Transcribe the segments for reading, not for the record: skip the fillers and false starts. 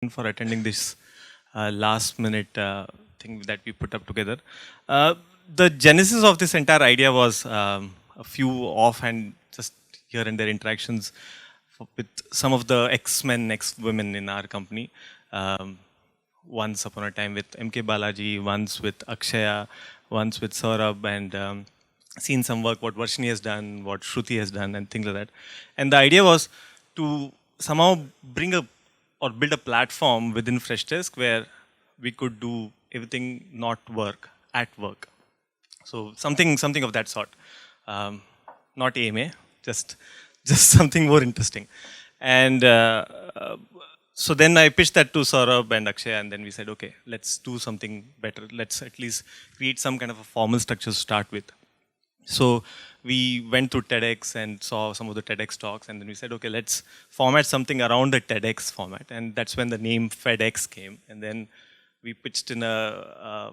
for attending this last minute thing that we put up together. The genesis of this entire idea was a few offhand, just here and there interactions with some of the ex-men, ex-women in our company. Once upon a time with MK Balaji, once with Akshaya, once with Saurabh, and seen some work, what Varshini has done, what Shruti has done, and things like that. And the idea was to somehow bring a or build a platform within Freshdesk where we could do everything not work at work. So something of that sort. Not AMA, just something more interesting. And so then I pitched that to Saurabh and Akshay, and then we said, okay, let's do something better. Let's at least create some kind of a formal structure to start with. So we went to TEDx and saw some of the TEDx talks, and then we said, okay, let's format something around the TEDx format. And that's when the name FedEx came. And then we pitched in a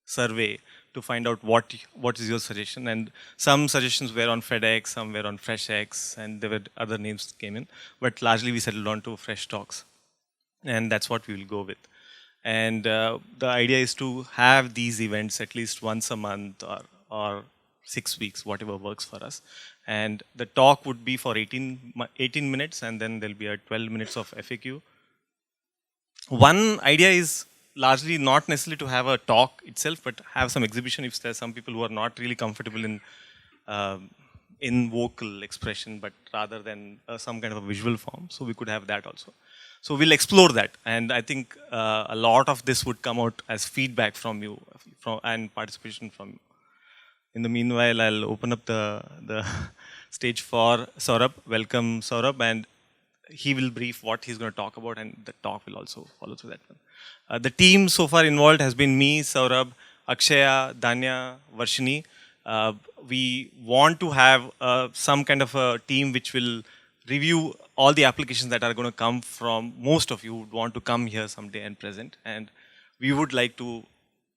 survey to find out what is your suggestion. And some suggestions were on FedEx, some were on FreshX, and there were other names came in. But largely we settled on to Freshtalks. And that's what we will go with. And the idea is to have these events at least once a month or 6 weeks, whatever works for us. And the talk would be for 18 minutes, and then there'll be a 12 minutes of FAQ. One idea is largely not necessarily to have a talk itself, but have some exhibition if there's some people who are not really comfortable in vocal expression, but rather than some kind of a visual form. So we could have that also. So we'll explore that. And I think a lot of this would come out as feedback from you and participation from you. In the meanwhile, I'll open up the stage for Saurabh. Welcome, Saurabh, and he will brief what he's going to talk about, and the talk will also follow through that one. The team so far involved has been me, Saurabh, Akshaya, Danya, Varshini. We want to have some kind of a team which will review all the applications that are going to come from most of you who would want to come here someday and present. And we would like to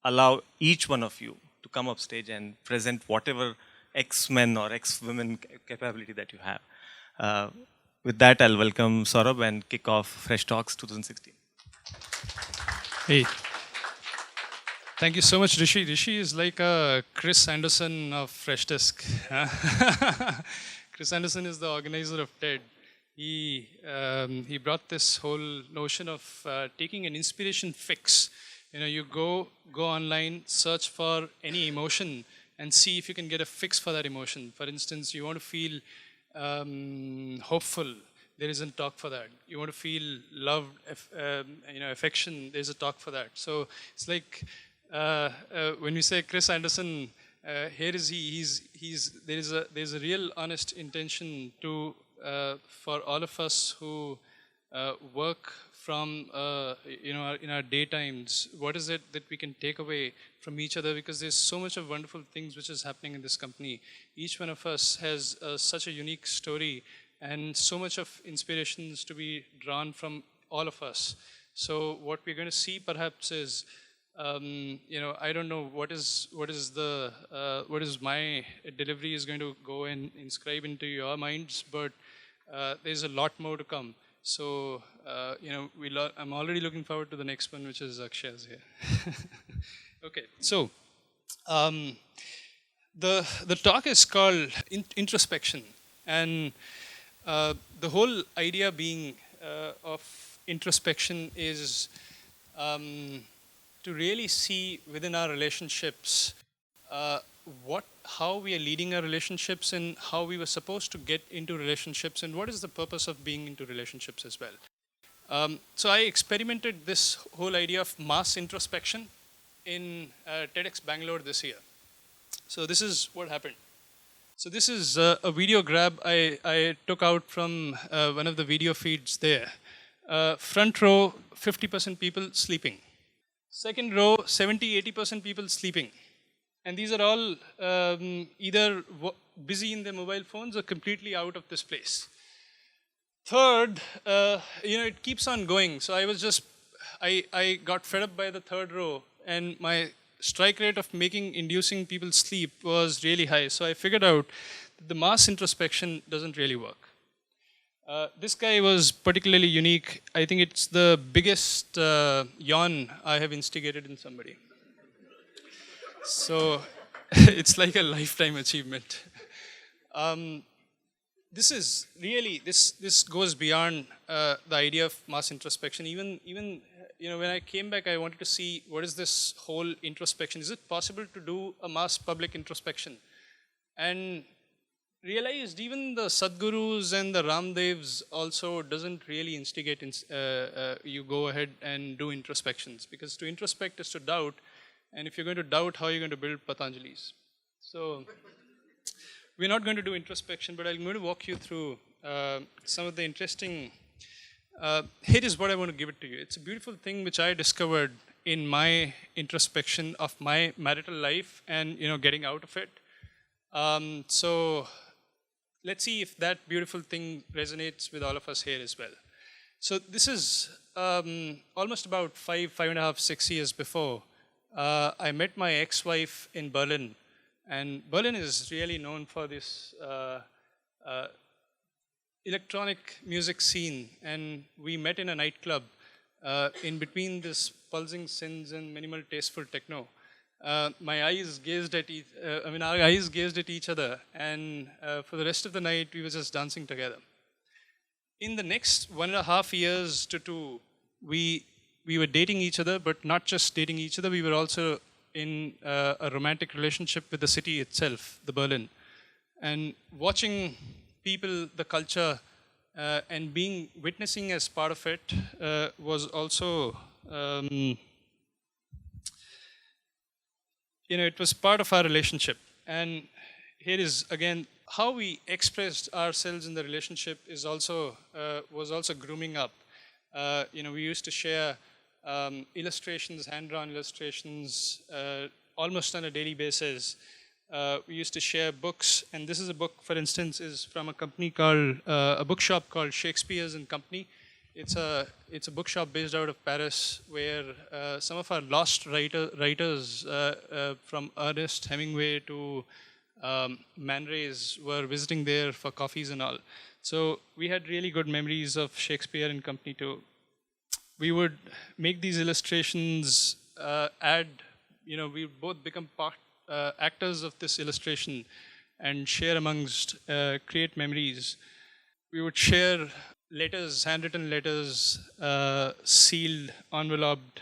allow each one of you to come up stage and present whatever ex-men or ex-women capability that you have. With that, I'll welcome Saurabh and kick off Freshtalks 2016. Hey. Thank you so much, Rishi. Rishi is like a Chris Anderson of Freshdesk. Chris Anderson is the organizer of TED. He brought this whole notion of taking an inspiration fix. You know, you go online, search for any emotion, and see if you can get a fix for that emotion. For instance, you want to feel hopeful. There is a talk for that. You want to feel loved, affection. There's a talk for that. So it's like when we say Chris Anderson, here is there's a real honest intention to for all of us who work from in our daytimes. What is it that we can take away from each other? Because there's so much of wonderful things which is happening in this company. Each one of us has such a unique story and so much of inspirations to be drawn from all of us. So what we're going to see perhaps is, I don't know what is my delivery is going to go and inscribe into your minds, but there's a lot more to come. So, I'm already looking forward to the next one, which is Akshaya's here. Okay, so the talk is called Introspection, and the whole idea being of introspection is to really see within our relationships how we are leading our relationships and how we were supposed to get into relationships and what is the purpose of being into relationships as well. So I experimented this whole idea of mass introspection in TEDx Bangalore this year. So this is what happened. So this is a video grab I took out from one of the video feeds there. Front row, 50% people sleeping. Second row, 70-80% people sleeping. And these are all either busy in their mobile phones or completely out of this place. Third, it keeps on going. So I got fed up by the third row, and my strike rate of inducing people sleep was really high. So I figured out that the mass introspection doesn't really work. This guy was particularly unique. I think it's the biggest yawn I have instigated in somebody. So it's like a lifetime achievement. Um, this is really this goes beyond the idea of mass introspection. Even when I came back, I wanted to see what is this whole introspection. Is it possible to do a mass public introspection? And realized even the Sadgurus and the Ramdevs also doesn't really instigate you go ahead and do introspections, because to introspect is to doubt, and if you're going to doubt, how are you going to build Patanjalis? So we're not going to do introspection, but I'm going to walk you through some of the interesting. Here is what I want to give it to you. It's a beautiful thing which I discovered in my introspection of my marital life and getting out of it. So let's see if that beautiful thing resonates with all of us here as well. So this is almost about 5.5, 6 years before. I met my ex-wife in Berlin, and Berlin is really known for this electronic music scene, and we met in a nightclub in between this pulsing synths and minimal tasteful techno. My eyes gazed at our eyes gazed at each other, and for the rest of the night we were just dancing together. In the next 1.5 years to 2, we were dating each other, but not just dating each other. We were also in a romantic relationship with the city itself, the Berlin, and watching people, the culture, and witnessing as part of it was also. It was part of our relationship. And here is again how we expressed ourselves in the relationship was also grooming up. We used to share illustrations, hand-drawn illustrations, almost on a daily basis. We used to share books, and this is a book, for instance, is from a bookshop called Shakespeare's and Company. It's a bookshop based out of Paris, where some of our lost writers from Ernest Hemingway to Man Ray's were visiting there for coffees and all. So we had really good memories of Shakespeare and Company too. We would make these illustrations, we would both become actors of this illustration and share amongst, create memories. We would share letters, handwritten letters, sealed, enveloped.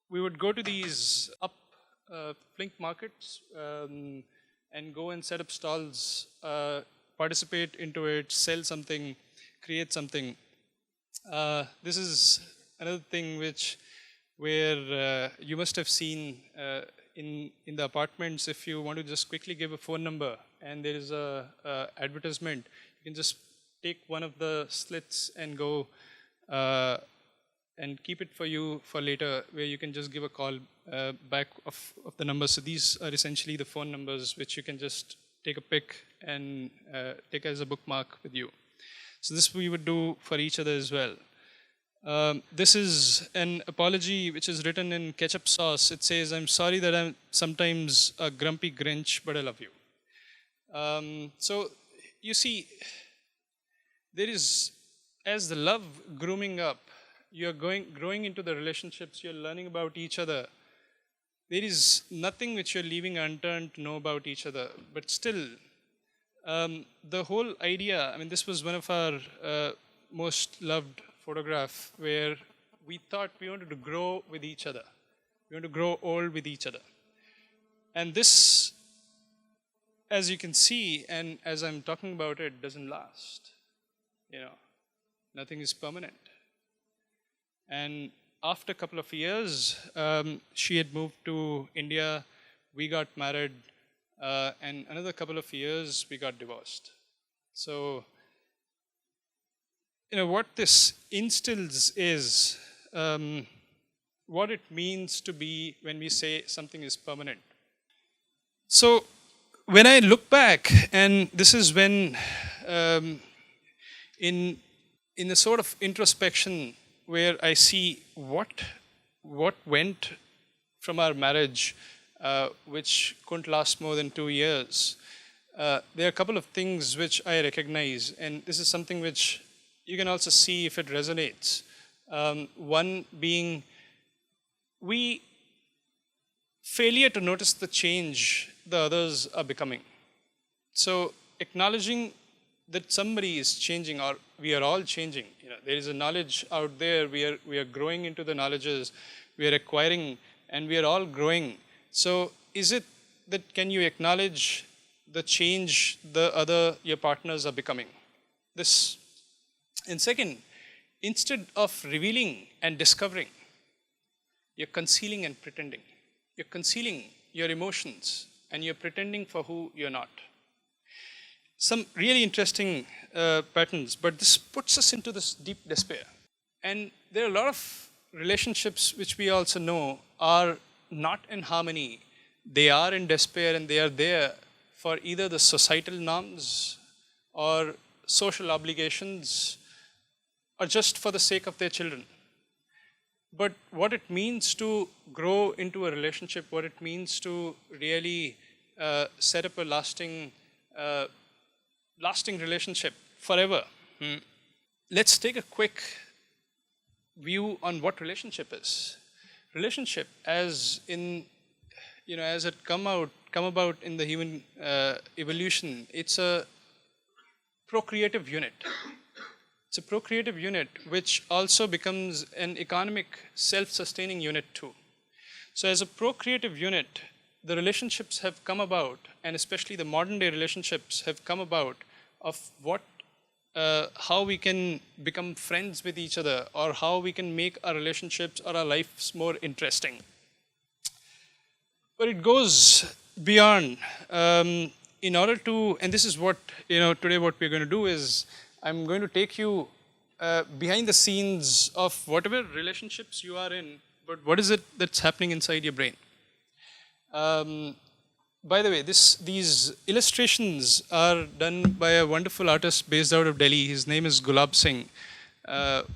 We would go to these flink markets and go and set up stalls, participate into it, sell something, create something. This is another thing where you must have seen in the apartments. If you want to just quickly give a phone number and there is a advertisement, you can just take one of the slits and go and keep it for you for later, where you can just give a call back of the numbers. So these are essentially the phone numbers which you can just take a pic and take as a bookmark with you. So this we would do for each other as well. This is an apology which is written in ketchup sauce. It says, "I'm sorry that I'm sometimes a grumpy Grinch, but I love you." So you see, there is, as the love grooming up, you're growing into the relationships, you're learning about each other. There is nothing which you're leaving unturned to know about each other. But still, the whole idea, this was one of our most loved photograph, where we thought we wanted to grow with each other. We want to grow old with each other. And this, as you can see, and as I'm talking about it, doesn't last. Nothing is permanent. And after a couple of years, she had moved to India, we got married, and another couple of years, we got divorced. So, what this instills is what it means to be when we say something is permanent. So, when I look back, and this is when in the sort of introspection where I see what went from our marriage, which couldn't last more than 2 years, there are a couple of things which I recognize, and this is something which you can also see if it resonates. One being we failure to notice the change the others are becoming. So acknowledging that somebody is changing or we are all changing. There is a knowledge out there. We are growing into the knowledges. We are acquiring and we are all growing. So is it that can you acknowledge the change your partners are becoming? This. And second, instead of revealing and discovering, you're concealing and pretending. You're concealing your emotions and you're pretending for who you're not. Some really interesting patterns, but this puts us into this deep despair. And there are a lot of relationships which we also know are not in harmony. They are in despair and they are there for either the societal norms or social obligations or just for the sake of their children. But what it means to grow into a relationship, what it means to really set up a lasting relationship forever. Let's take a quick view on what relationship is. Relationship, as in, as it come about in the human evolution, it's a procreative unit. It's a procreative unit which also becomes an economic self-sustaining unit too. So as a procreative unit, the relationships have come about, and especially the modern day relationships have come about of how we can become friends with each other or how we can make our relationships or our lives more interesting. But it goes beyond. In order to, and this is what, today what we're going to do is, I'm going to take you behind the scenes of whatever relationships you are in, but what is it that's happening inside your brain? By the way, these illustrations are done by a wonderful artist based out of Delhi. His name is Gulab Singh.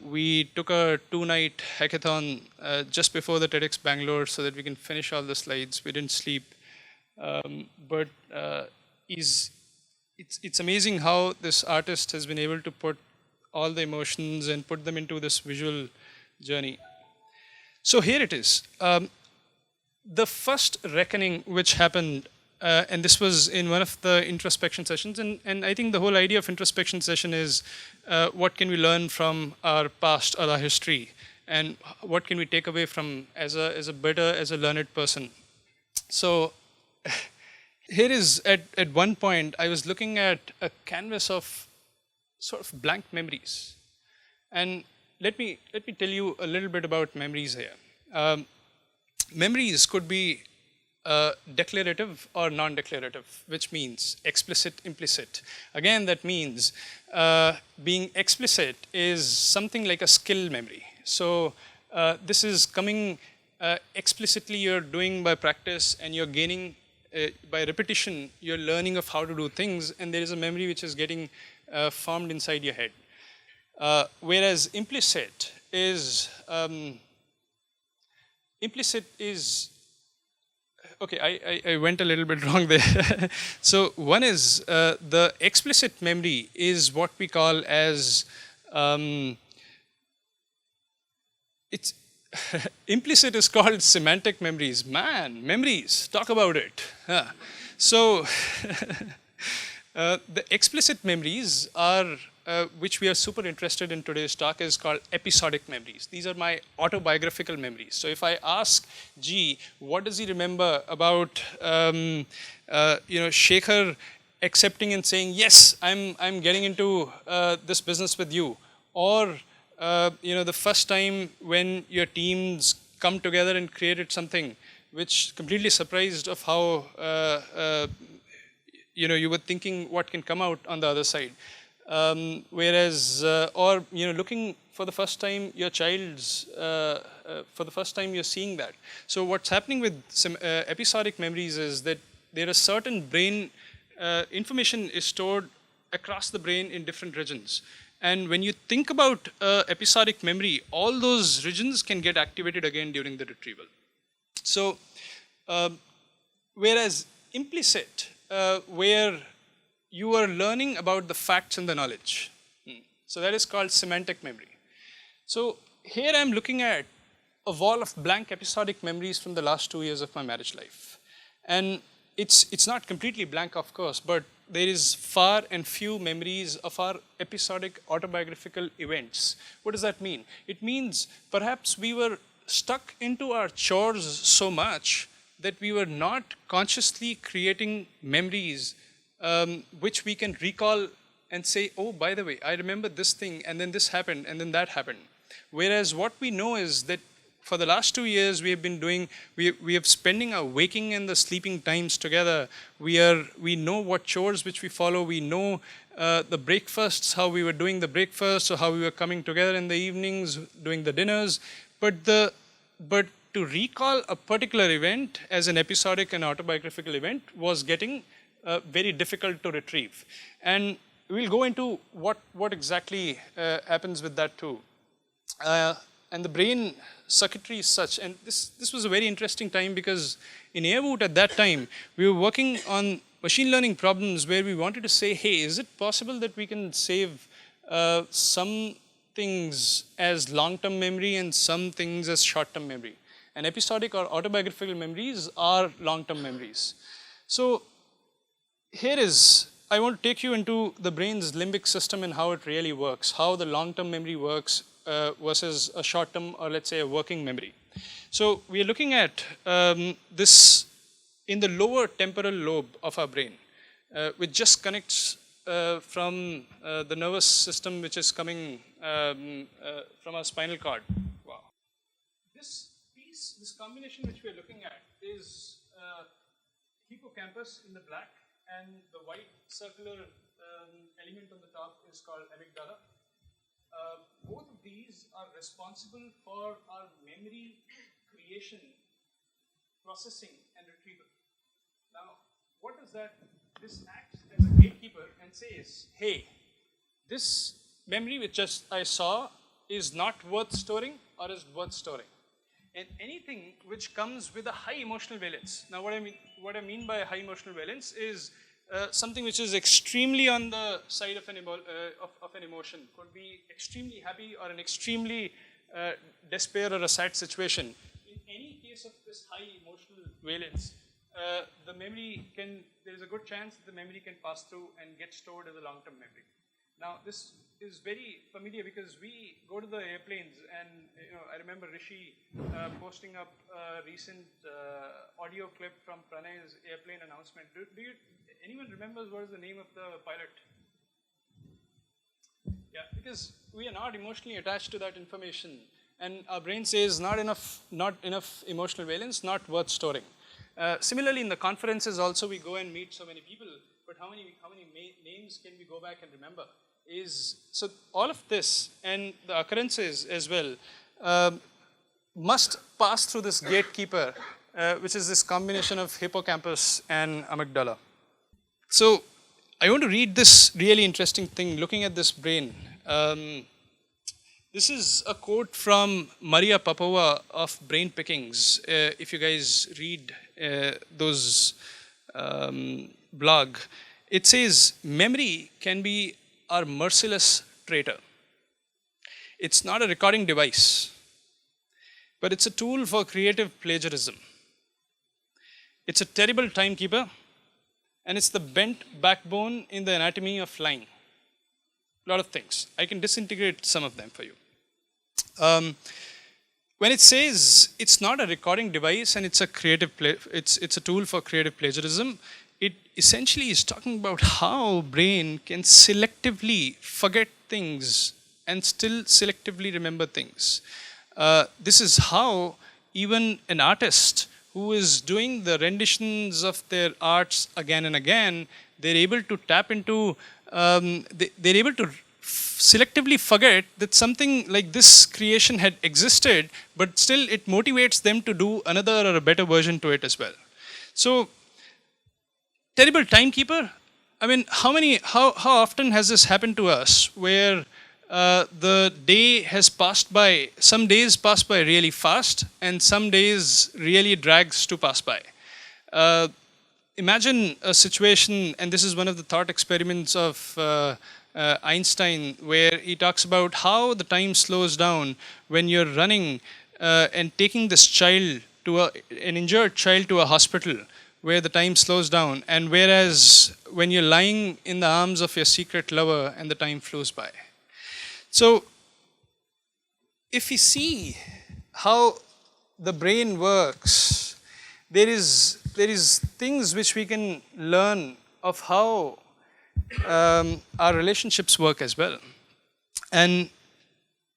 We took a 2-night hackathon just before the TEDx Bangalore so that we can finish all the slides. We didn't sleep. But it's amazing how this artist has been able to put all the emotions and put them into this visual journey. So here it is. The first reckoning which happened, and this was in one of the introspection sessions, and I think the whole idea of introspection session is what can we learn from our past or our history, and what can we take away from as a learned person. So here is at one point I was looking at a canvas of sort of blank memories, and let me tell you a little bit about memories here. Memories could be declarative or non-declarative, which means explicit, implicit. Again, that means being explicit is something like a skill memory. So this is coming explicitly, you're doing by practice and you're gaining by repetition, you're learning of how to do things, and there is a memory which is getting formed inside your head. Whereas implicit is okay, I went a little bit wrong there. So one is the explicit memory is what we call as it's implicit is called semantic memories. Man, memories, talk about it. So the explicit memories are which we are super interested in today's talk is called episodic memories. These are my autobiographical memories. So if I ask G, what does he remember about Shekhar accepting and saying, yes, I'm getting into this business with you, or the first time when your teams come together and created something which completely surprised of how you were thinking what can come out on the other side. Whereas, or looking for the first time your child's, for the first time you're seeing that. So what's happening with some episodic memories is that there are certain brain information is stored across the brain in different regions. And when you think about episodic memory, all those regions can get activated again during the retrieval. So, whereas implicit, where you are learning about the facts and the knowledge. So that is called semantic memory. So here I'm looking at a wall of blank episodic memories from the last 2 years of my marriage life. And it's not completely blank, of course, but there is far and few memories of our episodic autobiographical events. What does that mean? It means perhaps we were stuck into our chores so much that we were not consciously creating memories which we can recall and say, oh, by the way, I remember this thing, and then this happened, and then that happened. Whereas what we know is that for the last 2 years, we have been doing, we are spending our waking and the sleeping times together. We know what chores which we follow. We know the breakfasts, how we were doing the breakfast, or how we were coming together in the evenings, doing the dinners. But to recall a particular event as an episodic and autobiographical event was getting very difficult to retrieve. And we'll go into what exactly happens with that too. And the brain circuitry is such, and this was a very interesting time because in Airwood at that time, we were working on machine learning problems where we wanted to say, hey, is it possible that we can save some things as long-term memory and some things as short-term memory? And episodic or autobiographical memories are long-term memories. So here is, I want to take you into the brain's limbic system and how it really works, how the long-term memory works versus a short-term or let's say a working memory. So we are looking at this in the lower temporal lobe of our brain, which just connects from the nervous system which is coming from our spinal cord. Wow. This piece, this combination which we are looking at is hippocampus in the black, and the white circular element on the top is called amygdala. Both of these are responsible for our memory creation, processing, and retrieval. Now, what does that? This acts as a gatekeeper and says, hey, this memory which just I saw is not worth storing or is worth storing. And anything which comes with a high emotional valence. Now, what I mean by high emotional valence is something which is extremely on the side of an emotion. Could be extremely happy or an extremely despair or a sad situation. In any case of this high emotional valence, the memory there is a good chance that the memory can pass through and get stored as a long-term memory. Now, this is very familiar because we go to the airplanes, and I remember Rishi posting up a recent audio clip from Pranay's airplane announcement. Anyone remembers what is the name of the pilot? Yeah, because we are not emotionally attached to that information, and our brain says not enough emotional valence, not worth storing. Similarly, in the conferences also, we go and meet so many people, but how many names can we go back and remember? So all of this and the occurrences as well must pass through this gatekeeper, which is this combination of hippocampus and amygdala. So I want to read this really interesting thing, looking at this brain. This is a quote from Maria Popova of Brain Pickings. If you guys read those blog, it says, memory can be our merciless traitor. It's not a recording device, but it's a tool for creative plagiarism. It's a terrible timekeeper, and it's the bent backbone in the anatomy of lying. A lot of things. I can disintegrate some of them for you. When it says it's not a recording device and it's a it's a tool for creative plagiarism, it essentially is talking about how brain can selectively forget things and still selectively remember things. This is how even an artist who is doing the renditions of their arts again and again, they're able to tap into, they're able to selectively forget that something like this creation had existed, but still it motivates them to do another or a better version to it as well. So, terrible timekeeper. I mean, how often has this happened to us where the day has passed by, some days pass by really fast and some days really drags to pass by. Imagine a situation, and this is one of the thought experiments of Einstein, where he talks about how the time slows down when you're running and taking this child to an injured child to a hospital, where the time slows down, and whereas when you're lying in the arms of your secret lover and the time flows by. So if we see how the brain works, there is things which we can learn of how our relationships work as well. And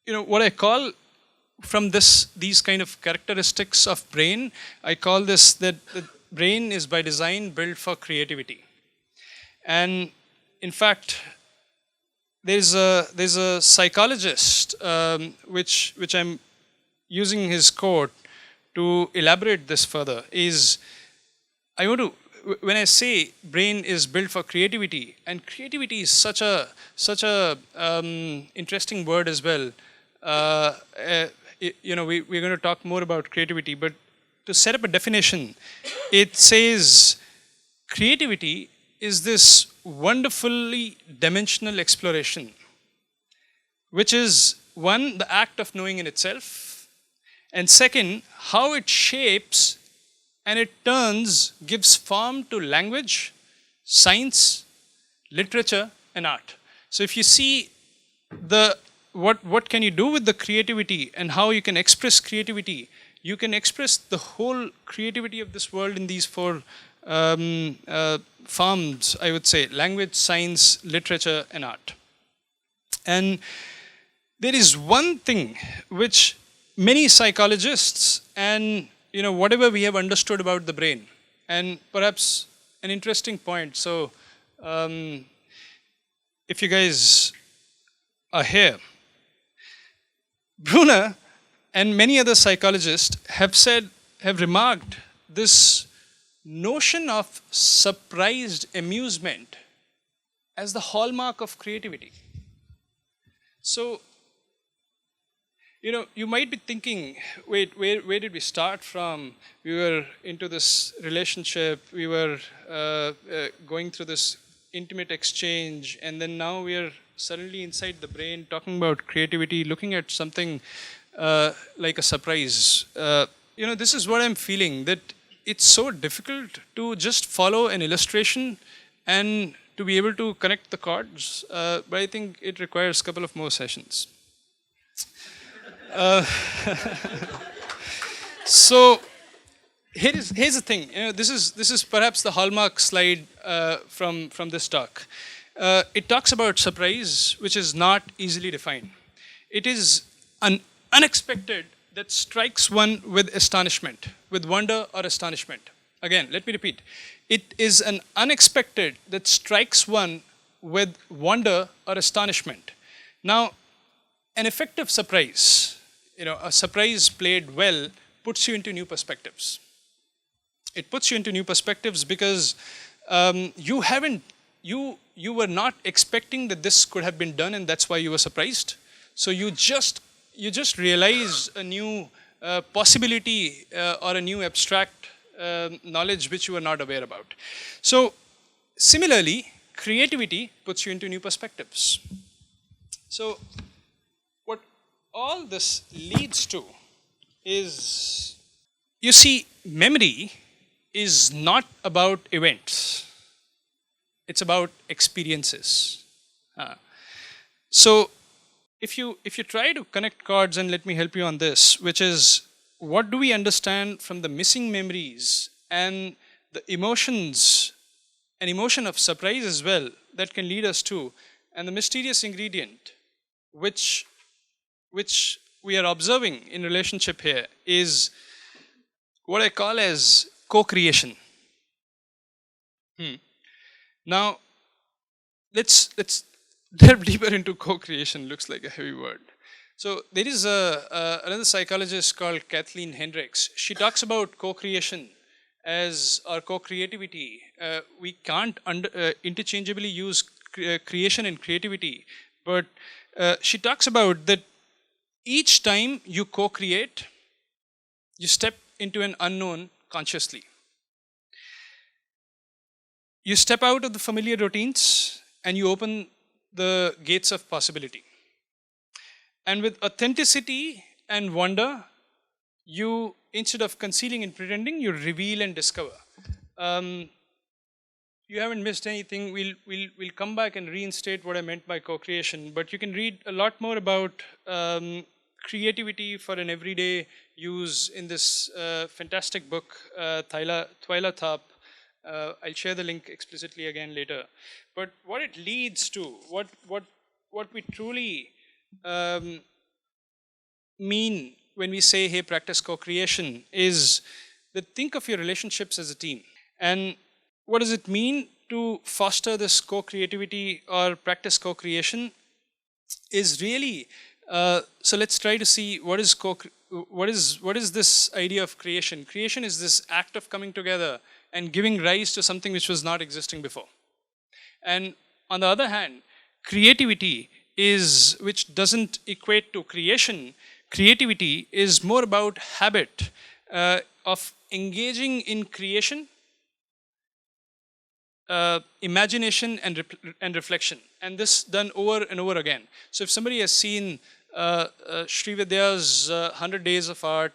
what I call from these kind of characteristics of brain, I call this that the brain is by design built for creativity. And in fact, there's a psychologist which I'm using his quote to elaborate this further. When I say brain is built for creativity, and creativity is such a interesting word as well. We're going to talk more about creativity, but to set up a definition, it says creativity is this wonderfully dimensional exploration, which is one, the act of knowing in itself, and second, how it shapes and it gives form to language, science, literature, and art. So if you see what can you do with the creativity and how you can express creativity, you can express the whole creativity of this world in these four forms, I would say: language, science, literature, and art. And there is one thing which many psychologists and whatever we have understood about the brain, and perhaps an interesting point. So if you guys are here, Brunner and many other psychologists have remarked this notion of surprised amusement as the hallmark of creativity. So, you might be thinking, wait, where did we start from? We were into this relationship, we were going through this intimate exchange, and then now we are suddenly inside the brain talking about creativity, looking at something like a surprise. This is what I'm feeling, that it's so difficult to just follow an illustration and to be able to connect the chords, but I think it requires a couple of more sessions. So here's the thing. This is perhaps the hallmark slide from this talk. It talks about surprise, which is not easily defined. It is an unexpected that strikes one with astonishment, with wonder or astonishment. Again, let me repeat. It is an unexpected that strikes one with wonder or astonishment. Now, an effective surprise, a surprise played well, puts you into new perspectives. It puts you into new perspectives because you were not expecting that this could have been done, and that's why you were surprised. So you just realized a new possibility or a new abstract knowledge which you were not aware about. So similarly, creativity puts you into new perspectives. So what all this leads to is, you see, memory is not about events. It's about experiences. So if you try to connect chords, and let me help you on this, which is, what do we understand from the missing memories and the emotions, an emotion of surprise as well, that can lead us to, and the mysterious ingredient which we are observing in relationship here is what I call as co-creation. Now, let's delve deeper into co-creation. Looks like a heavy word. So there is another psychologist called Kathleen Hendricks. She talks about co-creation or co-creativity. We can't interchangeably use creation and creativity, but she talks about that each time you co-create, you step into an unknown consciously. You step out of the familiar routines and you open the gates of possibility. And with authenticity and wonder, you, instead of concealing and pretending, you reveal and discover. Um, you haven't missed anything. We'll come back and reinstate what I meant by co-creation. But you can read a lot more about creativity for an everyday use in this fantastic book, Twyla Tharp. I'll share the link explicitly again later. But what it leads to, what we truly mean when we say, hey, practice co-creation, is that think of your relationships as a team. And what does it mean to foster this co-creativity or practice co-creation is really, so let's try to see what is this idea of creation. Creation is this act of coming together and giving rise to something which was not existing before. And on the other hand, creativity is, which doesn't equate to creation, creativity is more about habit of engaging in creation, imagination and reflection, and this done over and over again. So if somebody has seen Sri Vidya's 100 Days of Art,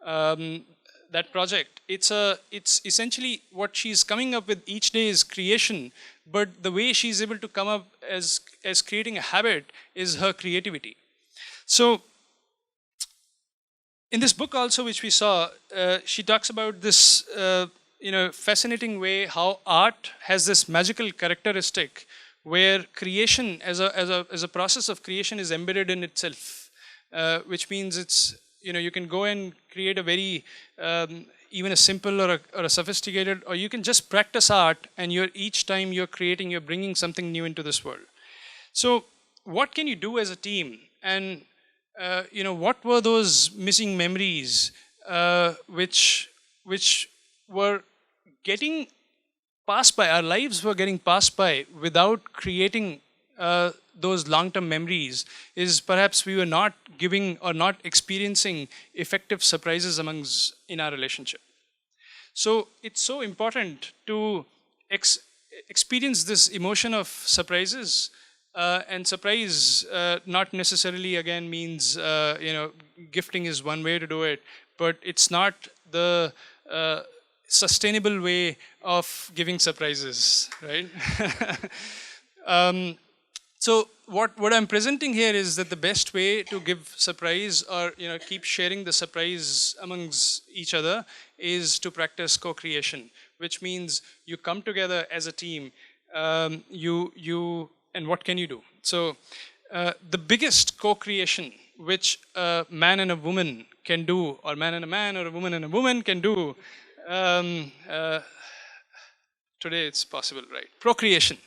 that project, it's essentially what she's coming up with each day is creation, but the way she's able to come up as creating a habit is her creativity. So in this book also, which we saw, she talks about this fascinating way how art has this magical characteristic where creation as a process of creation is embedded in itself, which means it's, you can go and create a very even a simple or a sophisticated, or you can just practice art, and each time you're creating, you're bringing something new into this world. So what can you do as a team? And what were those missing memories which were getting passed by, our lives were getting passed by without creating those long-term memories, is perhaps we were not giving or not experiencing effective surprises in our relationship. So it's so important to experience this emotion of surprises. And surprise not necessarily again means gifting is one way to do it, but it's not the sustainable way of giving surprises, right? So what I'm presenting here is that the best way to give surprise, or keep sharing the surprise amongst each other, is to practice co-creation, which means you come together as a team. And what can you do? So the biggest co-creation which a man and a woman can do, or man and a man, or a woman and a woman can do, today it's possible, right? Procreation.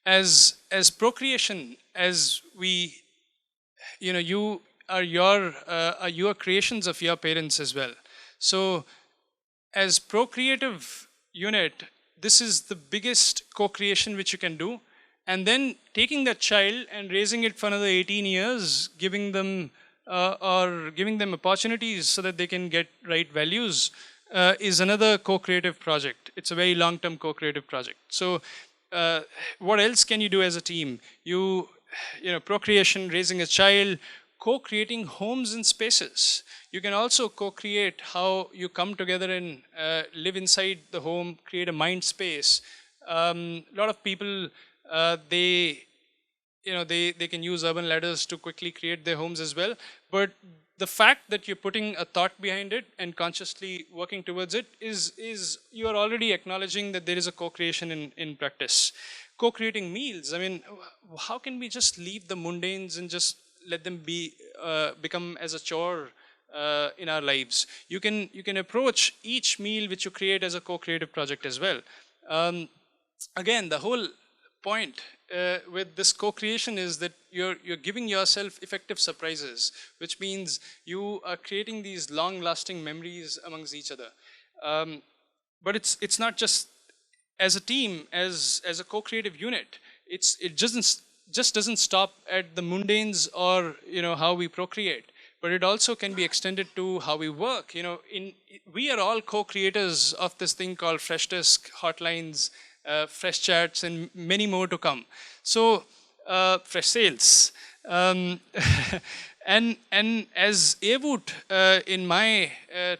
As procreation, as we, you are creations of your parents as well. So as procreative unit, this is the biggest co-creation which you can do. And then taking that child and raising it for another 18 years, giving them opportunities so that they can get right values, is another co-creative project. It's a very long-term co-creative project. So what else can you do as a team? Procreation, raising a child, co-creating homes and spaces. You can also co-create how you come together and live inside the home, create a mind space. A lot of people, they can use urban ladders to quickly create their homes as well. But the fact that you're putting a thought behind it and consciously working towards it is you are already acknowledging that there is a co-creation in practice. Co-creating meals. I mean, how can we just leave the mundanes and just let them become as a chore in our lives? You can approach each meal which you create as a co-creative project as well. Again, the whole point with this co-creation is that you're giving yourself effective surprises, which means you are creating these long-lasting memories amongst each other. But it's not just as a team, as a co-creative unit. It just doesn't stop at the mundanes or how we procreate, but it also can be extended to how we work. We are all co-creators of this thing called Freshtalks hotlines, fresh chats, and many more to come. So, fresh sales. And as Airwoot, in my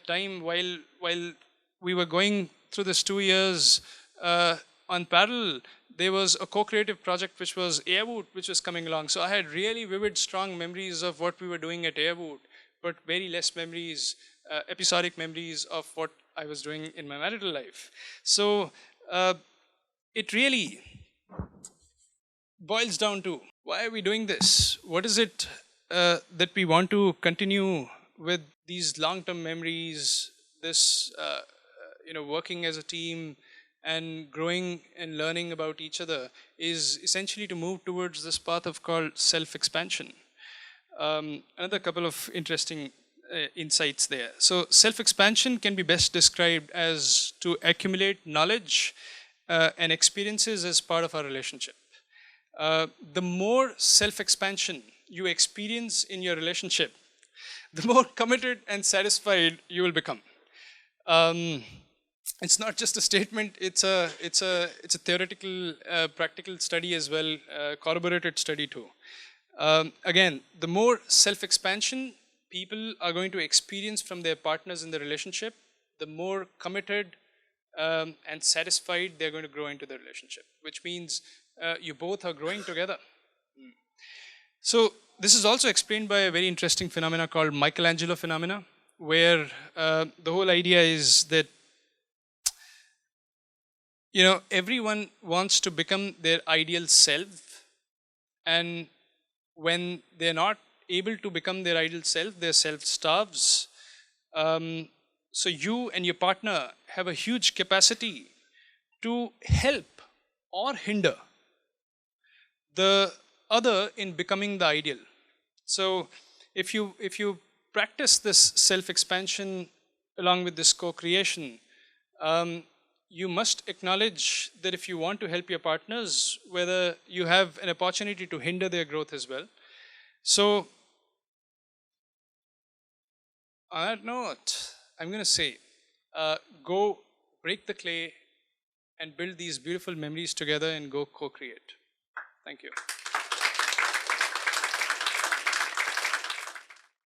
time, while we were going through this 2 years on parallel, there was a co-creative project which was Airwoot, which was coming along. So I had really vivid, strong memories of what we were doing at Airwoot, but very less memories, episodic memories of what I was doing in my marital life. So it really boils down to, why are we doing this? What is it that we want to continue with these long-term memories, this working as a team and growing and learning about each other, is essentially to move towards this path of called self-expansion. Another couple of interesting insights there. So self-expansion can be best described as to accumulate knowledge and experiences as part of our relationship. The more self-expansion you experience in your relationship, the more committed and satisfied you will become. It's not just a statement; it's a theoretical, practical study as well, corroborated study too. Again, the more self-expansion people are going to experience from their partners in the relationship, the more committed and satisfied they're going to grow into the relationship, which means you both are growing together. So this is also explained by a very interesting phenomena called Michelangelo phenomena, where the whole idea is that everyone wants to become their ideal self, and when they're not able to become their ideal self, their self starves. So you and your partner have a huge capacity to help or hinder the other in becoming the ideal. So if you practice this self-expansion along with this co-creation, you must acknowledge that if you want to help your partners, whether you have an opportunity to hinder their growth as well. So on that note, I'm going to say, go break the clay and build these beautiful memories together and go co-create. Thank you.